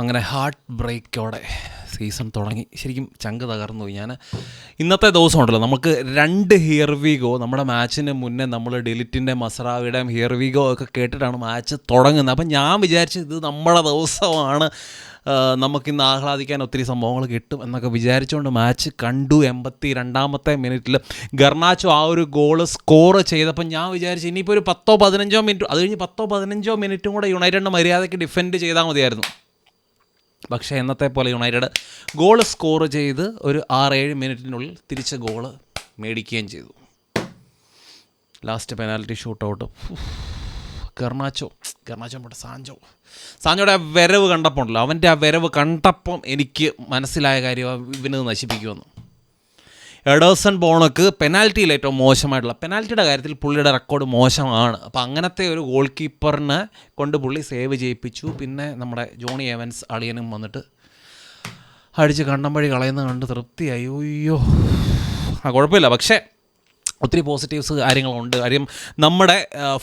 അങ്ങനെ heart ബ്രേക്കോടെ season തുടങ്ങി. ശരിക്കും ചങ്ക് തകർന്നു പോയി. ഞാൻ ഇന്നത്തെ ദിവസം ഉണ്ടല്ലോ, നമുക്ക് 2 ഹിയർ വി ഗോ, നമ്മുടെ മാച്ചിന് മുന്നേ നമ്മൾ ഡിലിറ്റിൻ്റെ മസറാവിയുടെയും ഹിയർ വി ഗോ ഒക്കെ കേട്ടിട്ടാണ് മാച്ച് തുടങ്ങുന്നത്. അപ്പം ഞാൻ വിചാരിച്ചു ഇത് നമ്മുടെ ദിവസമാണ്, നമുക്കിന്ന് ആഹ്ലാദിക്കാൻ ഒത്തിരി സംഭവങ്ങൾ കിട്ടും എന്നൊക്കെ വിചാരിച്ചുകൊണ്ട് മാച്ച് കണ്ടു. 82-ാമത്തെ മിനിറ്റിൽ ഗർണാച്ചോ ആ ഒരു ഗോള് സ്കോർ ചെയ്തപ്പോൾ ഞാൻ വിചാരിച്ചു ഇനിയിപ്പോൾ ഒരു 10-15 മിനിറ്റ്, അത് കഴിഞ്ഞ് 10-15 മിനിറ്റും കൂടെ യുണൈറ്റഡിൻ്റെ മര്യാദയ്ക്ക് ഡിഫെൻഡ് ചെയ്താൽ മതിയായിരുന്നു. പക്ഷേ എന്നത്തെ പോലെ യുണൈറ്റഡ് ഗോൾ സ്കോർ ചെയ്ത് ഒരു 6-7 മിനിറ്റിനുള്ളിൽ തിരിച്ച് ഗോള് മേടിക്കുകയും ചെയ്തു. Last penalty shoot out. Garnacho പോട്ടെ, സാഞ്ചോയുടെ ആ വരവ് കണ്ടപ്പോൾ ഉണ്ടല്ലോ, അവൻ്റെ ആ വരവ് കണ്ടപ്പം എനിക്ക് മനസ്സിലായ കാര്യം ഇവന് നശിപ്പിക്കുമെന്ന്. എഡേഴ്സൺ ബോണക്ക് പെനാൽറ്റിയിൽ ഏറ്റവും മോശമായിട്ടുള്ള, പെനാൽറ്റിയുടെ കാര്യത്തിൽ പുള്ളിയുടെ റെക്കോർഡ് മോശമാണ്. അപ്പോൾ അങ്ങനത്തെ ഒരു ഗോൾ കീപ്പറിനെ കൊണ്ട് പുള്ളി സേവ് ചെയ്യിപ്പിച്ചു. പിന്നെ നമ്മുടെ ജോണി എവൻസ് അളിയനും വന്നിട്ട് അടിച്ച് കണ്ടം വഴി കളയുന്ന കണ്ട് തൃപ്തിയായി. അയ്യോ, കുഴപ്പമില്ല. പക്ഷേ ഒത്തിരി പോസിറ്റീവ്സ് കാര്യങ്ങളുണ്ട്. കാര്യം നമ്മുടെ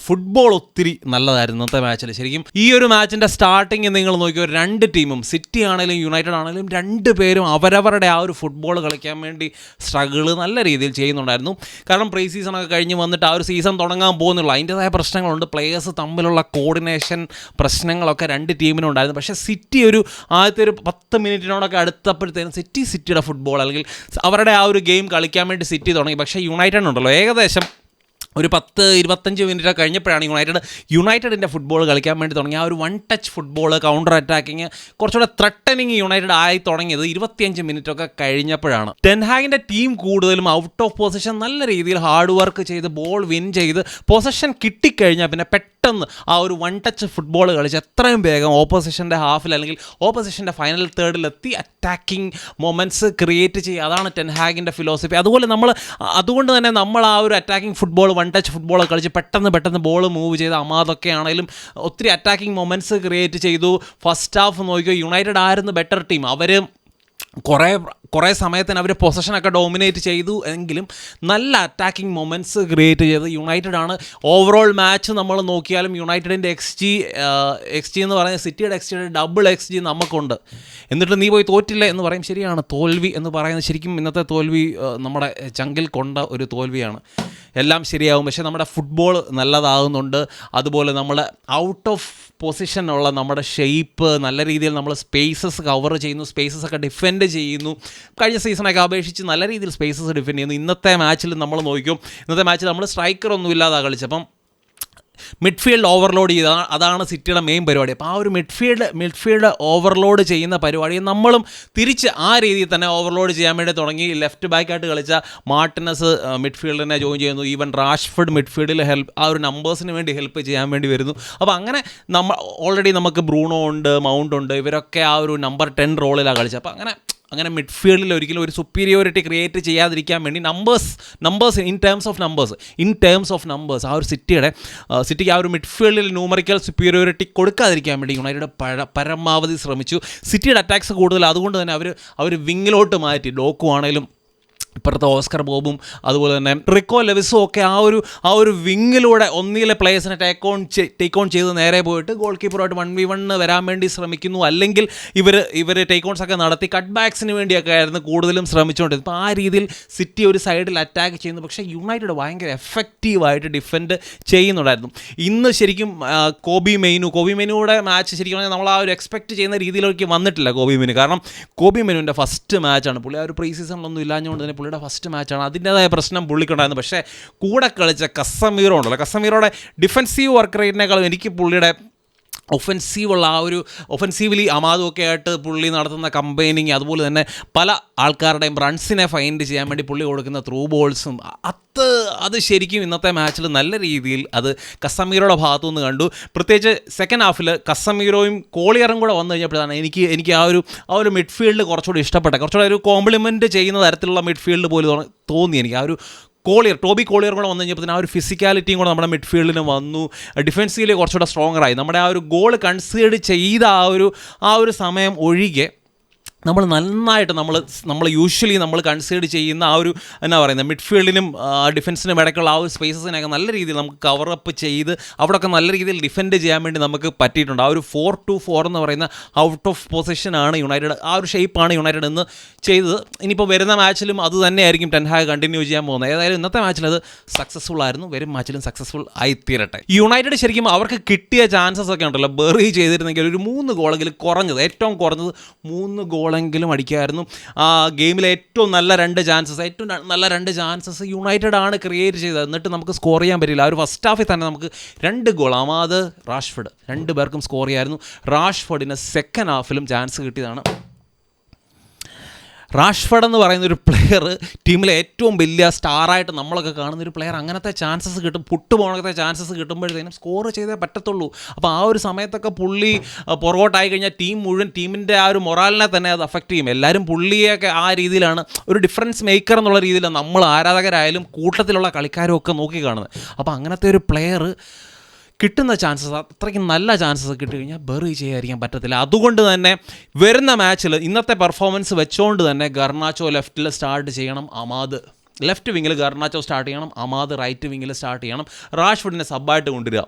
ഫുട്ബോൾ ഒത്തിരി നല്ലതായിരുന്നു ഇന്നത്തെ മാച്ചിൽ. ശരിക്കും ഈ ഒരു മാച്ചിൻ്റെ സ്റ്റാർട്ടിങ് നിങ്ങൾ നോക്കിയോ, 2 ടീമും സിറ്റി ആണെങ്കിലും യുണൈറ്റഡ് ആണെങ്കിലും 2 പേരും അവരവരുടെ ആ ഒരു ഫുട്ബോൾ കളിക്കാൻ വേണ്ടി സ്ട്രഗിള് നല്ല രീതിയിൽ ചെയ്യുന്നുണ്ടായിരുന്നു. കാരണം പ്രീ സീസണൊക്കെ കഴിഞ്ഞ് വന്നിട്ട് ആ ഒരു സീസൺ തുടങ്ങാൻ പോകുന്നുള്ളൂ, അതിൻ്റേതായ പ്രശ്നങ്ങളുണ്ട്. പ്ലേയേഴ്സ് തമ്മിലുള്ള കോർഡിനേഷൻ പ്രശ്നങ്ങളൊക്കെ 2 ടീമിനും ഉണ്ടായിരുന്നു. പക്ഷേ സിറ്റി ആദ്യത്തെ ഒരു 10 മിനിറ്റിനോടൊക്കെ അടുത്തപ്പോഴത്തേനും സിറ്റിയുടെ ഫുട്ബോൾ അല്ലെങ്കിൽ അവരുടെ ആ ഒരു ഗെയിം കളിക്കാൻ വേണ്ടി സിറ്റി തുടങ്ങി. പക്ഷേ യുണൈറ്റഡിനുണ്ടല്ലോ ഏകദേശം ഒരു 10-25 മിനിറ്റ് കഴിഞ്ഞപ്പോഴാണ് യുണൈറ്റഡിൻ്റെ ഫുട്ബോൾ കളിക്കാൻ വേണ്ടി തുടങ്ങി. ആ ഒരു 1 ടച്ച് ഫുട്ബോൾ, കൗണ്ടർ അറ്റാക്കിങ്, കുറച്ചുകൂടെ ത്രട്ടനിങ് യുണൈറ്റഡ് ആയി തുടങ്ങിയത് 25 മിനിറ്റൊക്കെ കഴിഞ്ഞപ്പോഴാണ്. ടെൻ ഹാഗിൻ്റെ ടീം കൂടുതലും ഔട്ട് ഓഫ് പൊസിഷൻ നല്ല രീതിയിൽ ഹാർഡ് വർക്ക് ചെയ്ത് ബോൾ വിൻ ചെയ്ത് പൊസിഷൻ കിട്ടിക്കഴിഞ്ഞാൽ പിന്നെ പെട്ടെന്ന് ആ ഒരു 1 ടച്ച് ഫുട്ബോൾ കളിച്ച് എത്രയും വേഗം ഓപ്പോസിഷൻ്റെ ഹാഫിൽ അല്ലെങ്കിൽ ഓപ്പോസിഷൻ്റെ ഫൈനൽ തേർഡിലെത്തി അറ്റാക്കിംഗ് മൊമെൻറ്റ്സ് ക്രിയേറ്റ് ചെയ്യുക. അതാണ് ടെൻ ഹാഗിൻ്റെ ഫിലോസഫി. അതുകൊണ്ട് തന്നെ നമ്മൾ ആ ഒരു അറ്റാക്കിംഗ് ഫുട്ബോൾ, 1 ടച്ച് ഫുട്ബോൾ കളിച്ച് പെട്ടെന്ന് ബോൾ മൂവ് ചെയ്ത് അമാദൊക്കെ ആണെങ്കിലും ഒത്തിരി അറ്റാക്കിംഗ് മൊമെൻറ്റ്സ് ക്രിയേറ്റ് ചെയ്തു. ഫസ്റ്റ് ഹാഫ് നോക്കിയോ, യുണൈറ്റഡ് ആയിരുന്നു ബെറ്റർ ടീം. അവർ കുറേ സമയത്തിന് അവർ പൊസഷനൊക്കെ ഡോമിനേറ്റ് ചെയ്തു എങ്കിലും നല്ല അറ്റാക്കിംഗ് മൊമെൻറ്റ്സ് ക്രിയേറ്റ് ചെയ്ത് യുണൈറ്റഡ് ആണ്. ഓവറോൾ മാച്ച് നമ്മൾ നോക്കിയാലും യുണൈറ്റഡിൻ്റെ എക്സ് ജി എന്ന് പറയുന്നത് സിറ്റിയുടെ എക്സ്ജിയുടെ ഡബിൾ XG നമുക്കുണ്ട്. എന്നിട്ട് നീ പോയി തോറ്റില്ല എന്ന് പറയും. ശരിയാണ്, തോൽവി എന്ന് പറയുന്നത് ശരിക്കും ഇന്നത്തെ തോൽവി നമ്മുടെ ചങ്കിൽ കൊണ്ട ഒരു തോൽവിയാണ്. എല്ലാം ശരിയാവും, പക്ഷേ നമ്മുടെ ഫുട്ബോൾ നല്ലതാകുന്നുണ്ട്. അതുപോലെ നമ്മൾ ഔട്ട് ഓഫ് പൊസിഷനുള്ള നമ്മുടെ ഷേപ്പ് നല്ല രീതിയിൽ നമ്മൾ സ്പേസസ് കവർ ചെയ്യുന്നു, സ്പേസസ് ഒക്കെ ഡിഫെൻഡ് ചെയ്യുന്നു. കഴിഞ്ഞ സീസണൊക്കെ അപേക്ഷിച്ച് നല്ല രീതിയിൽ സ്പേസസ് ഡിഫെൻഡ് ചെയ്യുന്നു. ഇന്നത്തെ മാച്ചിൽ നമ്മൾ നോക്കും, ഇന്നത്തെ മാച്ചിൽ നമ്മൾ സ്ട്രൈക്കറൊന്നും ഇല്ലാതെ കളിച്ചപ്പം മിഡ്ഫീൽഡ് ഓവർലോഡ് ചെയ്ത, അതാണ് സിറ്റിയുടെ മെയിൻ പരിപാടി. അപ്പോൾ ആ ഒരു മിഡ്ഫീൽഡ് ഓവർലോഡ് ചെയ്യുന്ന പരിപാടി നമ്മളും തിരിച്ച് ആ രീതിയിൽ തന്നെ ഓവർലോഡ് ചെയ്യാൻ വേണ്ടി തുടങ്ങി. ലെഫ്റ്റ് ബാക്കായിട്ട് കളിച്ച മാർട്ടിനസ് മിഡ്ഫീൽഡിനെ ജോയിൻ ചെയ്യുന്നു. ഈവൻ റാഷ്ഫോർഡ് മിഡ്ഫീൽഡിൽ ആ ഒരു നമ്പേഴ്സിന് വേണ്ടി ഹെൽപ്പ് ചെയ്യാൻ വേണ്ടി വരുന്നു. അപ്പോൾ അങ്ങനെ ഓൾറെഡി നമുക്ക് ബ്രൂണോ ഉണ്ട്, മൗണ്ട് ഉണ്ട്, ഇവരൊക്കെ ആ ഒരു നമ്പർ 10 റോളിലാണ് കളിച്ചത്. അപ്പോൾ അങ്ങനെ മിഡ്ഫീൽഡിൽ ഒരിക്കലും ഒരു സുപ്പീരിയോറിറ്റി ക്രിയേറ്റ് ചെയ്യാതിരിക്കാൻ വേണ്ടി numbers in terms of numbers ആ ഒരു സിറ്റിക്ക് ആ ഒരു മിഡ്ഫീൽഡിൽ ന്യൂമറിക്കൽ സുപ്പീരിയോറിറ്റി കൊടുക്കാതിരിക്കാൻ വേണ്ടി യുണൈറ്റഡ് പരമാവധി ശ്രമിച്ചു. സിറ്റിയുടെ അറ്റാക്സ് കൂടുതൽ, അതുകൊണ്ട് തന്നെ അവർ വിങ്ങിലോട്ട് മാറ്റി. ഡോക്കു ആണെങ്കിലും ഇപ്പുറത്തെ ഓസ്കർ ബോബും അതുപോലെ തന്നെ റിക്കോ ലെവിസും ഒക്കെ ആ ഒരു വിങ്ങിലൂടെ ഒന്നിലെ പ്ലേയേഴ്സിനെ ടേക്ക് ഓൺ ചെയ്ത് നേരെ പോയിട്ട് ഗോൾ കീപ്പറുമായിട്ട് 1v1 വരാൻ വേണ്ടി ശ്രമിക്കുന്നു. അല്ലെങ്കിൽ ഇവർ ടേക്ക് ഓൺസ് ഒക്കെ നടത്തി കട്ട് ബാക്സിന് വേണ്ടിയൊക്കെ ആയിരുന്നു കൂടുതലും ശ്രമിച്ചുകൊണ്ടിരുന്നത്. അപ്പോൾ ആ രീതിയിൽ സിറ്റി ഒരു സൈഡിൽ അറ്റാക്ക് ചെയ്യുന്നു. പക്ഷേ യുണൈറ്റഡ് ഭയങ്കര എഫക്റ്റീവായിട്ട് ഡിഫെൻഡ് ചെയ്യുന്നുണ്ടായിരുന്നു. ഇന്ന് ശരിക്കും കോബി മെനുയുടെ മാച്ച് ശരിക്കും പറഞ്ഞാൽ നമ്മൾ ആ ഒരു എക്സ്പെക്റ്റ് ചെയ്യുന്ന രീതിയിലേക്ക് വന്നിട്ടില്ല കോബി മെനു. കാരണം കോബി മെനുവിൻ്റെ ഫസ്റ്റ് മാച്ചാണ്. പുള്ളി ആ ഒരു പ്രീ സീസണിലൊന്നും ഇല്ലാഞ്ഞുകൊണ്ട് തന്നെ പുള്ളിയുടെ ഫസ്റ്റ് മാച്ചാണ്. അതിൻ്റേതായ പ്രശ്നം പുള്ളിക്കുണ്ടായിരുന്നു. പക്ഷേ കൂടെ കളിച്ച കസമീറോ ഉണ്ടല്ലോ, കസമീറോയുടെ ഡിഫെൻസീവ് വർക്ക് റേറ്റിനേക്കാളും എനിക്ക് പുള്ളിയുടെ ഒഫൻസീവ്ലി അമാദുമൊക്കെ ആയിട്ട് പുള്ളി നടത്തുന്ന കമ്പൈനിങ്, അതുപോലെ തന്നെ പല ആൾക്കാരുടെയും റൺസിനെ ഫൈൻഡ് ചെയ്യാൻ വേണ്ടി പുള്ളി കൊടുക്കുന്ന ത്രൂ ബോൾസും അത് ശരിക്കും ഇന്നത്തെ മാച്ചിൽ നല്ല രീതിയിൽ അത് കസമീറോയുടെ ഭാഗത്തുനിന്ന് കണ്ടു. പ്രത്യേകിച്ച് സെക്കൻഡ് ഹാഫിൽ കസമീറോയും കോളിയറും കൂടെ വന്നു കഴിഞ്ഞപ്പോഴാണ് എനിക്ക് ആ ഒരു മിഡ്ഫീൽഡ് കുറച്ചുകൂടി കുറച്ചുകൂടെ ഒരു കോംപ്ലിമെൻറ്റ് ചെയ്യുന്ന തരത്തിലുള്ള മിഡ്ഫീൽഡ് പോലെ തോന്നി എനിക്ക്. ആ ഒരു ടോബി കോളിയർ കൂടെ വന്നു കഴിഞ്ഞപ്പോൾ ആ ഒരു ഫിസിക്കാലിറ്റിയും കൂടെ നമ്മുടെ മിഡ്ഫീൽഡിന് വന്നു. ഡിഫെൻസീവിൽ കുറച്ചുകൂടെ സ്ട്രോങ്ങറായി. നമ്മുടെ ആ ഒരു ഗോൾ കൺസീഡ് ചെയ്ത ആ ഒരു സമയം ഒഴികെ നമ്മൾ നന്നായിട്ട് നമ്മൾ യൂഷ്വലി നമ്മൾ കൺസിഡർ ചെയ്യുന്ന ആ ഒരു എന്നാ പറയുന്നത് മിഡ്ഫീൽഡിനും ഡിഫൻസിനും ഇടയ്ക്കുള്ള ആ ഒരു സ്പേസസിനൊക്കെ നല്ല രീതിയിൽ നമുക്ക് കവറപ്പ് ചെയ്ത് അവിടെയൊക്കെ നല്ല രീതിയിൽ ഡിഫെൻഡ് ചെയ്യാൻ വേണ്ടി നമുക്ക് പറ്റിയിട്ടുണ്ട്. ആ ഒരു 4-2-4 എന്ന് പറയുന്ന ഔട്ട് ഓഫ് പൊസിഷനാണ് യുണൈറ്റഡ്, ആ ഒരു ഷേപ്പാണ് യുണൈറ്റഡ് ഇന്ന് ചെയ്തത്. ഇനിയിപ്പോൾ വരുന്ന മാച്ചിലും അത് തന്നെയായിരിക്കും ടെൻ ഹാഗ് കണ്ടിന്യൂ ചെയ്യാൻ പോകുന്നത്. ഏതായാലും ഇന്നത്തെ മാച്ചിൽ അത് സക്സസ്ഫുൾ ആയിരുന്നു, വരും മാച്ചിലും സക്സസ്ഫുൾ ആയിത്തീരട്ടെ. യുണൈറ്റഡ് ശരിക്കും അവർക്ക് കിട്ടിയ ചാൻസസ് ഒക്കെ ഉണ്ടല്ലോ, ബെറി ചെയ്തിരുന്നെങ്കിൽ ഒരു 3 ഗോളെങ്കിലും കുറഞ്ഞത്, ഏറ്റവും കുറഞ്ഞത് 3 ഗോളെങ്കിലും അടിക്കുമായിരുന്നു. ആ ഗെയിമിലെ ഏറ്റവും നല്ല 2 ചാൻസസ് യുണൈറ്റഡ് ആണ് ക്രിയേറ്റ് ചെയ്തത്. എന്നിട്ട് നമുക്ക് സ്കോർ ചെയ്യാൻ പറ്റില്ല. ആ ഒരു ഫസ്റ്റ് ഹാഫിൽ തന്നെ നമുക്ക് 2 ഗോൾ, അമാദ്, റാഷ്ഫോർഡ് 2 പേർക്കും സ്കോർ ചെയ്യായിരുന്നു. റാഷ്ഫോർഡിന് സെക്കൻഡ് ഹാഫിലും ചാൻസ് കിട്ടിയതാണ്. റാഷ്ഫോർഡ് എന്ന് പറയുന്ന ഒരു പ്ലെയർ ടീമിലെ ഏറ്റവും വലിയ സ്റ്റാറായിട്ട് നമ്മളൊക്കെ കാണുന്ന ഒരു പ്ലെയർ. അങ്ങനത്തെ ചാൻസസ് കിട്ടും, പുട്ടുപോകണത്തെ ചാൻസസ് കിട്ടുമ്പോഴത്തേനും സ്കോർ ചെയ്തേ പറ്റത്തുള്ളൂ. അപ്പോൾ ആ ഒരു സമയത്തൊക്കെ പുള്ളി പുറകോട്ടായി കഴിഞ്ഞാൽ ടീമിൻ്റെ ആ ഒരു മൊറാലിനെ തന്നെ അത് അഫക്റ്റ് ചെയ്യും. എല്ലാവരും പുള്ളിയൊക്കെ ആ രീതിയിലാണ് ഒരു ഡിഫറൻസ് മേക്കർ എന്നുള്ള രീതിയിലാണ് നമ്മൾ ആരാധകരായാലും കൂട്ടത്തിലുള്ള കളിക്കാരും ഒക്കെ നോക്കി കാണുന്നത്. അപ്പോൾ അങ്ങനത്തെ ഒരു പ്ലെയർ കിട്ടുന്ന ചാൻസസ്, അത്രയ്ക്ക് നല്ല ചാൻസസ് കിട്ടിക്കഴിഞ്ഞാൽ ബെറി ചെയ്യാതിരിക്കാൻ പറ്റത്തില്ല. അതുകൊണ്ട് തന്നെ വരുന്ന മാച്ചിൽ ഇന്നത്തെ പെർഫോമൻസ് വെച്ചുകൊണ്ട് തന്നെ ഗർനാച്ചോ ലെഫ്റ്റിൽ സ്റ്റാർട്ട് ചെയ്യണം, അമാദ് ലെഫ്റ്റ് വിങ്ങിൽ ഗർനാച്ചോ സ്റ്റാർട്ട് ചെയ്യണം, അമാദ് റൈറ്റ് വിങ്ങിൽ സ്റ്റാർട്ട് ചെയ്യണം, റാഷ്ഫോർഡിനെ സബ്ബായിട്ട് കൊണ്ടുവരിക.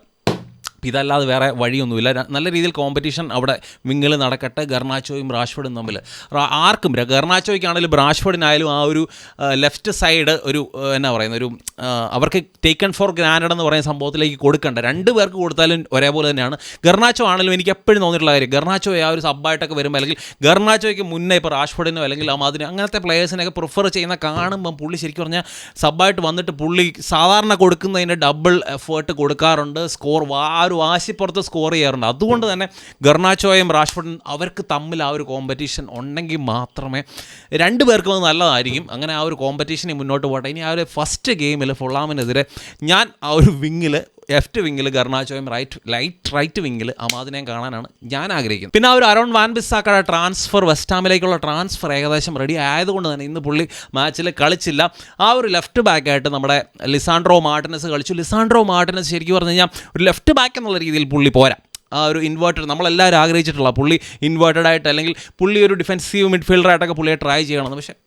ഇതല്ലാതെ വേറെ വഴിയൊന്നുമില്ല. നല്ല രീതിയിൽ കോമ്പറ്റീഷൻ അവിടെ വിങ്ങിൽ നടക്കട്ടെ, ഗർനാച്ചോയും റാഷ്ഫോർഡും തമ്മിൽ. ആർക്കും ഗർനാച്ചോയ്ക്കാണെങ്കിലും റാഷ്ഫോർഡിനായാലും ആ ഒരു ലെഫ്റ്റ് സൈഡ് ഒരു എന്നാ പറയുന്ന ഒരു അവർക്ക് ടേക്കൺ ഫോർ ഗ്രാൻഡഡ് എന്ന് പറയുന്ന സംഭവത്തിലേക്ക് കൊടുക്കണ്ട. 2 പേർക്ക് കൊടുത്താലും ഒരേപോലെ തന്നെയാണ്. ഗർനാച്ചോ ആണെങ്കിലും എനിക്ക് എപ്പോഴും തോന്നിയിട്ടുള്ള കാര്യം, ഗർനാച്ചോ ആ ഒരു സബ്ബായിട്ടൊക്കെ വരുമ്പോൾ അല്ലെങ്കിൽ ഗർനാച്ചോയ്ക്ക് മുന്നേ ഇപ്പോൾ റാഷ്ഫോർഡിനോ അല്ലെങ്കിൽ അമാദിനോ അങ്ങനത്തെ പ്ലേയേഴ്സിനൊക്കെ പ്രിഫർ ചെയ്യുന്ന കാണുമ്പം പുള്ളി ശരിക്കും പറഞ്ഞാൽ സബ്ബായിട്ട് വന്നിട്ട് പുള്ളി സാധാരണ കൊടുക്കുന്നതിൻ്റെ ഡബിൾ എഫേർട്ട് കൊടുക്കാറുണ്ട്. സ്കോർ ഒരു വാശിപ്പുറത്ത് സ്കോർ ചെയ്യാറുണ്ട്. അതുകൊണ്ട് തന്നെ ഗർനാച്ചോയും റാഷ്ഫോർഡും അവർക്ക് തമ്മിൽ ആ ഒരു കോമ്പറ്റീഷൻ ഉണ്ടെങ്കിൽ മാത്രമേ 2 പേർക്കും അത് നല്ലതായിരിക്കും. അങ്ങനെ ആ ഒരു കോമ്പറ്റീഷനെ മുന്നോട്ട് പോകട്ടെ. ഇനി ആ ഒരു ഫസ്റ്റ് ഗെയിമിൽ ഫുള്ളാമിനെതിരെ ഞാൻ ആ ഒരു വിങ്ങിൽ ലെഫ്റ്റ് വിങ്ങിൽ ഗർനാച്ചോയും റൈറ്റ് വിങ്ങിൽ അമാദിനെയും കാണാനാണ് ഞാൻ ആഗ്രഹിക്കുന്നത്. പിന്നെ ആ ഒരു അരോൺ വാൻ ബിസാക്കയുടെ ട്രാൻസ്ഫർ, വെസ്റ്റാമിലേക്കുള്ള ട്രാൻസ്ഫർ ഏകദേശം റെഡി ആയതുകൊണ്ട് തന്നെ ഇന്ന് പുള്ളി മാച്ചിൽ കളിച്ചില്ല. ആ ഒരു ലെഫ്റ്റ് ബാക്കായിട്ട് നമ്മുടെ ലിസാൻഡ്രോ മാർട്ടിനസ് കളിച്ചു. ലിസാൻഡ്രോ മാർട്ടിനസ് ശരിക്കും പറഞ്ഞു കഴിഞ്ഞാൽ ഒരു ലെഫ്റ്റ് ബാക്ക് എന്നുള്ള രീതിയിൽ പുള്ളി പോരാ. ആ ഒരു ഇൻവേർട്ടഡ് നമ്മളെല്ലാവരും ആഗ്രഹിച്ചിട്ടുള്ള പുള്ളി ഇൻവേർട്ടഡ് ആയിട്ട് അല്ലെങ്കിൽ പുള്ളി ഒരു ഡിഫെൻസീവ് മിഡ്ഫീൽഡറായിട്ടൊക്കെ പുള്ളിയെ ട്രൈ ചെയ്യണമെന്ന്. പക്ഷേ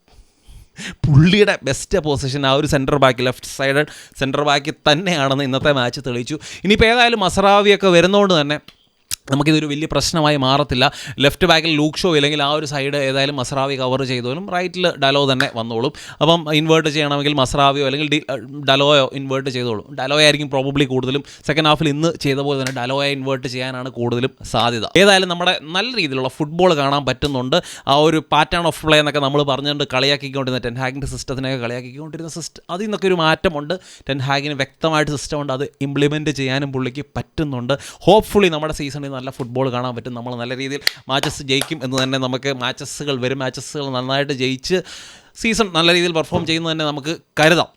പുള്ളിയുടെ ബെസ്റ്റ് പൊസിഷൻ ആ ഒരു centre back, left side centre back തന്നെയാണെന്ന് ഇന്നത്തെ മാച്ച് തെളിയിച്ചു. ഇനിയിപ്പോൾ ഏതായാലും മസറാവിയൊക്കെ വരുന്നതുകൊണ്ട് തന്നെ നമുക്കിതൊരു വലിയ പ്രശ്നമായി മാറത്തില്ല. ലെഫ്റ്റ് ബാക്കിൽ ലൂക്ക് ഷോ ഇല്ലെങ്കിൽ ആ ഒരു സൈഡ് ഏതായാലും മസറാവി കവർ ചെയ്തോളും, റൈറ്റിൽ ഡലോ തന്നെ വന്നോളും. അപ്പം ഇൻവേർട്ട് ചെയ്യണമെങ്കിൽ മസറാവിയോ അല്ലെങ്കിൽ ഡലോയോ ഇൻവേർട്ട് ചെയ്തോളും. ഡലോ ആയിരിക്കും പ്രോബബ്ലി കൂടുതലും. സെക്കൻഡ് ഹാഫിൽ ഇന്ന് ചെയ്ത പോലെ തന്നെ ഡലോയെ ഇൻവേർട്ട് ചെയ്യാനാണ് കൂടുതലും സാധ്യത. ഏതായാലും നമ്മുടെ നല്ല രീതിയിലുള്ള ഫുട്ബോൾ കാണാൻ പറ്റുന്നുണ്ട്. ആ ഒരു പാറ്റേൺ ഓഫ് പ്ലേ എന്നൊക്കെ നമ്മൾ പറഞ്ഞുകൊണ്ട് കളിയാക്കിക്കൊണ്ടിരുന്ന ടെൻ ഹാഗിൻ്റെ സിസ്റ്റത്തിനൊക്കെ കളിയാക്കിക്കൊണ്ടിരുന്ന അതിൽ നിന്നൊക്കെ ഒരു മാറ്റമുണ്ട്. ടെൻ ഹാഗിന് വ്യക്തമായിട്ട് സിസ്റ്റമുണ്ട്, അത് ഇംപ്ലിമെൻറ്റ് ചെയ്യാനും പുള്ളിക്ക് പറ്റുന്നുണ്ട്. ഹോപ്പ്ഫുള്ളി നമ്മുടെ സീസണിൽ നല്ല ഫുട്ബോൾ കാണാൻ പറ്റും. നമ്മൾ നല്ല രീതിയിൽ മാച്ചസ് ജയിക്കും എന്ന് തന്നെ നമുക്ക് വരും മാച്ചസുകൾ നന്നായിട്ട് ജയിച്ച് സീസൺ നല്ല രീതിയിൽ പെർഫോം ചെയ്യുന്നത് തന്നെ നമുക്ക് കരുതാം.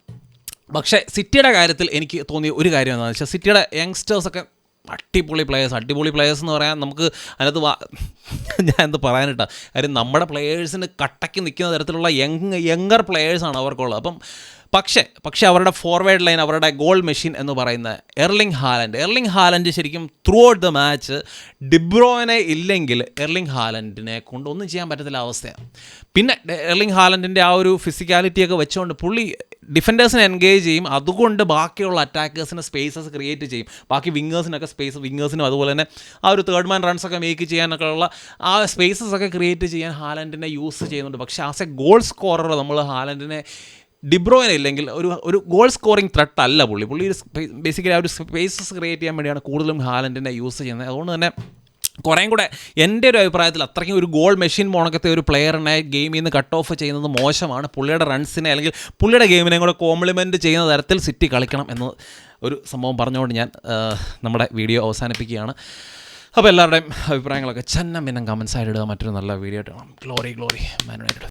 പക്ഷേ സിറ്റിയുടെ കാര്യത്തിൽ എനിക്ക് തോന്നിയ ഒരു കാര്യം എന്താണെന്ന് വെച്ചാൽ സിറ്റിയുടെ യങ്സ്റ്റേഴ്സൊക്കെ അടിപൊളി പ്ലെയേഴ്സ് എന്ന് പറയാൻ നമുക്ക് അതിനകത്ത് ഞാൻ എന്ത് പറയാനിട്ടാ കാര്യം നമ്മുടെ പ്ലെയേഴ്സിന് കട്ടയ്ക്ക് നിൽക്കുന്ന തരത്തിലുള്ള യങ്ങർ പ്ലെയേഴ്സാണ് അവർക്കുള്ളത്. അപ്പം പക്ഷേ അവരുടെ ഫോർവേഡ് ലൈൻ, അവരുടെ ഗോൾ മെഷീൻ എന്ന് പറയുന്ന എർലിംഗ് ഹാലൻഡ് ശരിക്കും ത്രൂ ഔട്ട് ദ മാച്ച് ഡിബ്രോയിനെ ഇല്ലെങ്കിൽ എർലിംഗ് ഹാലൻഡിനെ കൊണ്ട് ഒന്നും ചെയ്യാൻ പറ്റത്തില്ല അവസ്ഥയാണ്. പിന്നെ എർലിംഗ് ഹാലൻഡിൻ്റെ ആ ഒരു ഫിസിക്കാലിറ്റിയൊക്കെ വെച്ചുകൊണ്ട് പുള്ളി ഡിഫൻഡേഴ്സിനെ എൻഗേജ് ചെയ്യും. അതുകൊണ്ട് ബാക്കിയുള്ള അറ്റാക്കേഴ്സിന് സ്പേസസ് ക്രിയേറ്റ് ചെയ്യും. ബാക്കി വിങ്ങേഴ്സിനൊക്കെ വിങ്ങേഴ്സിനും അതുപോലെ തന്നെ ആ ഒരു തേർഡ് മാൻ റൺസൊക്കെ മേക്ക് ചെയ്യാനൊക്കെ ഉള്ള ആ സ്പേസസ് ഒക്കെ ക്രിയേറ്റ് ചെയ്യാൻ ഹാലൻഡിനെ യൂസ് ചെയ്യുന്നുണ്ട്. പക്ഷേ ആസ് എ ഗോൾ സ്കോറർ നമ്മൾ ഹാലൻഡിനെ ഡിബ്രോയിനെ ഇല്ലെങ്കിൽ ഒരു ഗോൾ സ്കോറിംഗ് ത്രെട്ട് അല്ല പുള്ളി ബേസിക്കലി ആ ഒരു സ്പേസസ് ക്രിയേറ്റ് ചെയ്യാൻ വേണ്ടിയാണ് കൂടുതലും ഹാലൻഡിനെ യൂസ് ചെയ്യുന്നത്. അതുകൊണ്ട് തന്നെ കുറേയും കൂടെ എൻ്റെ ഒരു അഭിപ്രായത്തിൽ അത്രയ്ക്കും ഒരു ഗോൾ മെഷീൻ പോണക്കത്തെ ഒരു പ്ലെയറിനെ ഗെയിമിൽ നിന്ന് കട്ട് ഓഫ് ചെയ്യുന്നത് മോശമാണ്. പുള്ളിയുടെ റൺസിനെ അല്ലെങ്കിൽ പുള്ളിയുടെ ഗെയിമിനെ കൂടെ കോംപ്ലിമെൻറ്റ് ചെയ്യുന്ന തരത്തിൽ സിറ്റി കളിക്കണം എന്ന ഒരു സംഭവം പറഞ്ഞുകൊണ്ട് ഞാൻ നമ്മുടെ വീഡിയോ അവസാനിപ്പിക്കുകയാണ്. അപ്പോൾ എല്ലാവരുടെയും അഭിപ്രായങ്ങളൊക്കെ ഭിന്നം കമൻസ് ആയിട്ട് ഇടുക. മറ്റൊരു നല്ല വീഡിയോ ആയിട്ട് കാണാം. Glory Man United.